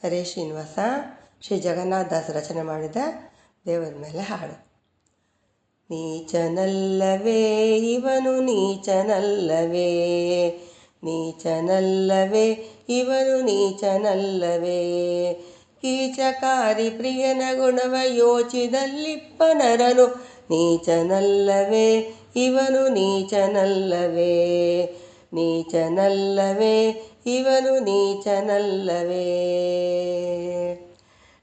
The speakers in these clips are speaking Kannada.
ಹರೇ ಶ್ರೀನಿವಾಸ. ಶ್ರೀ ಜಗನ್ನಾಥದಾಸ ರಚನೆ ಮಾಡಿದ ದೇವರ ಮೇಲೆ ಹಾಡು. ನೀಚನಲ್ಲವೇ ಇವನು ನೀಚನಲ್ಲವೇ, ನೀಚನಲ್ಲವೇ ಇವನು ನೀಚನಲ್ಲವೇ, ಕೀಚಕಾರಿ ಪ್ರಿಯನ ಗುಣವ ಯೋಚಿದಲ್ಲಿಪ್ಪ ನರನು, ನೀಚನಲ್ಲವೇ ಇವನು ನೀಚನಲ್ಲವೇ, ನೀಚನಲ್ಲವೇ ಇವನು ನೀಚನಲ್ಲವೇ.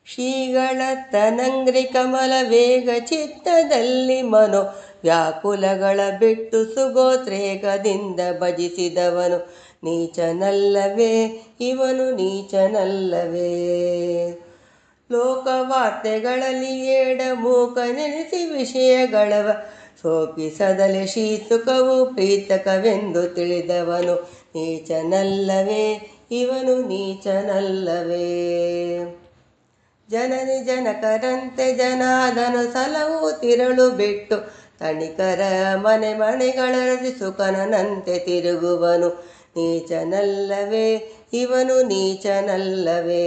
ಶ್ರೀಗಳತ್ತನಂಗ್ರಿ ಕಮಲ ವೇಗ ಚಿತ್ತದಲ್ಲಿ ಮನೋ ವ್ಯಾಕುಲಗಳ ಬಿಟ್ಟು ಸುಗೋತ್ರೇಕದಿಂದ ಭಜಿಸಿದವನು, ನೀಚನಲ್ಲವೇ ಇವನು ನೀಚನಲ್ಲವೇ. ಲೋಕವಾರ್ತೆಗಳಲ್ಲಿ ಏಡ ಮೂಕ ನೆನೆಸಿ ವಿಷಯಗಳವ ಸೋಪಿಸದಲೆ ಶ್ರೀಸುಖವು ಪ್ರೀತಕವೆಂದು ತಿಳಿದವನು, ನೀಚನಲ್ಲವೇ ಇವನು ನೀಚನಲ್ಲವೇ. ಜನನಿ ಜನಕರಂತೆ ಜನಾದನು ಸಲವು ತಿರಳು ಬಿಟ್ಟು ತಣಿಕರ ಮನೆ ಮನೆಗಳರಸಿ ಸುಖನಂತೆ ತಿರುಗುವನು, ನೀಚನಲ್ಲವೇ ಇವನು ನೀಚನಲ್ಲವೇ,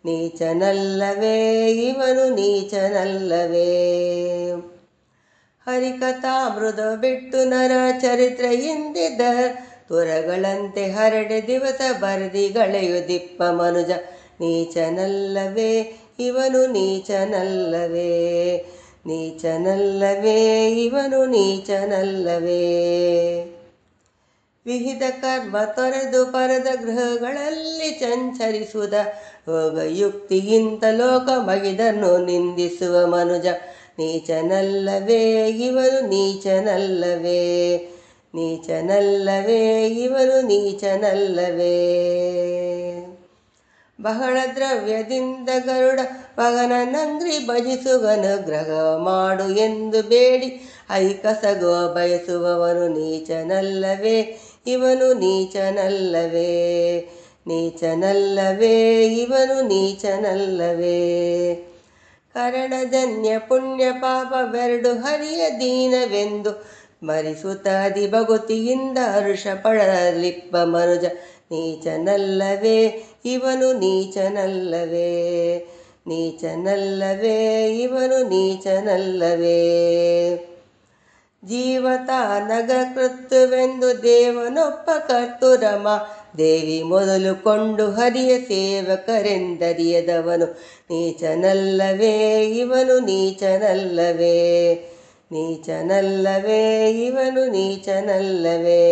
ನೀಚನಲ್ಲವೇ ಇವನು ನೀಚನಲ್ಲವೇ. ಹರಿಕಥಾಮೃತ ಬಿಟ್ಟು ನರ ಚರಿತ್ರೆಯಿಂದಿದ್ದ ತುರಗಳಂತೆ ಹರಡೆ ದಿವಸ ಬರೆದಿಗಳೆಯುದಿಪ್ಪ ಮನುಜ, ನೀಚನಲ್ಲವೇ ಇವನು ನೀಚನಲ್ಲವೇ, ನೀಚನಲ್ಲವೇ ಇವನು ನೀಚನಲ್ಲವೇ. ವಿಹಿತ ಕರ್ಮ ತೊರೆದು ಪರದ ಗೃಹಗಳಲ್ಲಿ ಸಂಚರಿಸುವುದ ಯೋಗಯುಕ್ತಿಗಿಂತ ಲೋಕ ಮಗಿದನ್ನು ನಿಂದಿಸುವ ಮನುಜ, ನೀಚನಲ್ಲವೇ ಇವನು ನೀಚನಲ್ಲವೇ, ನೀಚನಲ್ಲವೇ ಇವನು ನೀಚನಲ್ಲವೇ. ಬಹಳ ದ್ರವ್ಯದಿಂದ ಗರುಡ ಮಗನನಂಗ್ರಿ ಭಜಿಸುವನುಗ್ರಹ ಮಾಡು ಎಂದು ಬೇಡಿ ಐಕಸಗುವ ಬಯಸುವವನು, ನೀಚನಲ್ಲವೇ ಇವನು ನೀಚನಲ್ಲವೇ, ನೀಚನಲ್ಲವೇ ಇವನು ನೀಚನಲ್ಲವೇ. ಕರಣಜನ್ಯ ಪುಣ್ಯ ಪಾಪವೆರಡು ಹರಿಯ ದೀನವೆಂದು ಸ್ಮರಿಸುತ್ತಾದಿ ಭಗುತಿಯಿಂದ ಹರುಷ ಪಡಲಿಪ್ಪ ಮನುಜ, ನೀಚನಲ್ಲವೇ ಇವನು ನೀಚನಲ್ಲವೇ, ನೀಚನಲ್ಲವೇ ಇವನು ನೀಚನಲ್ಲವೇ. ಜೀವತಾನಗ ಕೃತ್ತುವೆಂದು ದೇವನೊಪ್ಪ ಕರ್ತುರಮ ದೇವಿ ಮೊದಲುಕೊಂಡು ಹರಿಯ ಸೇವಕರೆಂದರಿಯದವನು, ನೀಚನಲ್ಲವೇ ಇವನು ನೀಚನಲ್ಲವೇ, ನೀಚನಲ್ಲವೇ ಇವನು ನೀಚನಲ್ಲವೇ.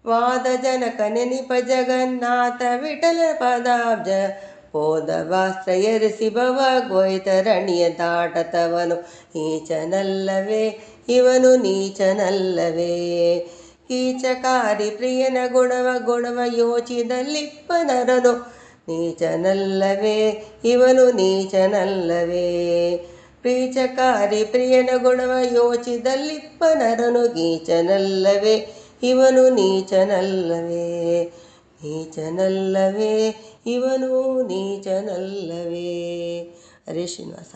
ವಾದ ಜನಕ ನೆನಿಪ ಜಗನ್ನಾಥ ವಿಠಲ ಪದಾಬ್ಜ ಪೋದವಾಸ್ತ್ರಯರಿಸಿ ಭವ ಗೋಯ್ತರಣಿಯ ದಾಟತವನು, ನೀಚನಲ್ಲವೇ ಇವನು ನೀಚನಲ್ಲವೇ. ಕೀಚಕಾರಿ ಪ್ರಿಯನ ಗುಣವ ಯೋಚಿದಲ್ಲಿಪ್ಪ ನರನು, ನೀಚನಲ್ಲವೇ ಇವನು ನೀಚನಲ್ಲವೇ. ಪ್ರೀಚಕಾರಿ ಪ್ರಿಯನ ಗುಣವ ಯೋಚಿದಲ್ಲಿಪ್ಪ ನರನು, ನೀಚನಲ್ಲವೇ ಇವನು ನೀಚನಲ್ಲವೇ, ನೀಚನಲ್ಲವೇ ಇವನು ನೀಚನಲ್ಲವೇ. ಹರೇ ಶ್ರೀನಿವಾಸ.